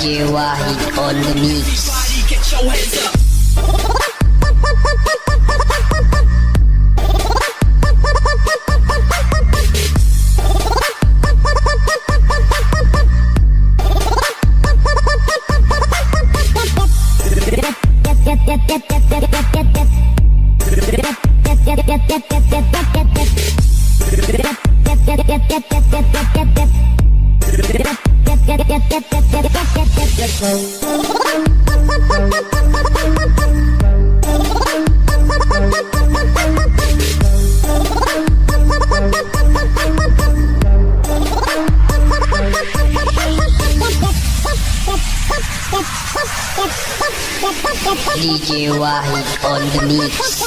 DJ Wahid on the mix. Get your hands up. DJ Wahid on the mix.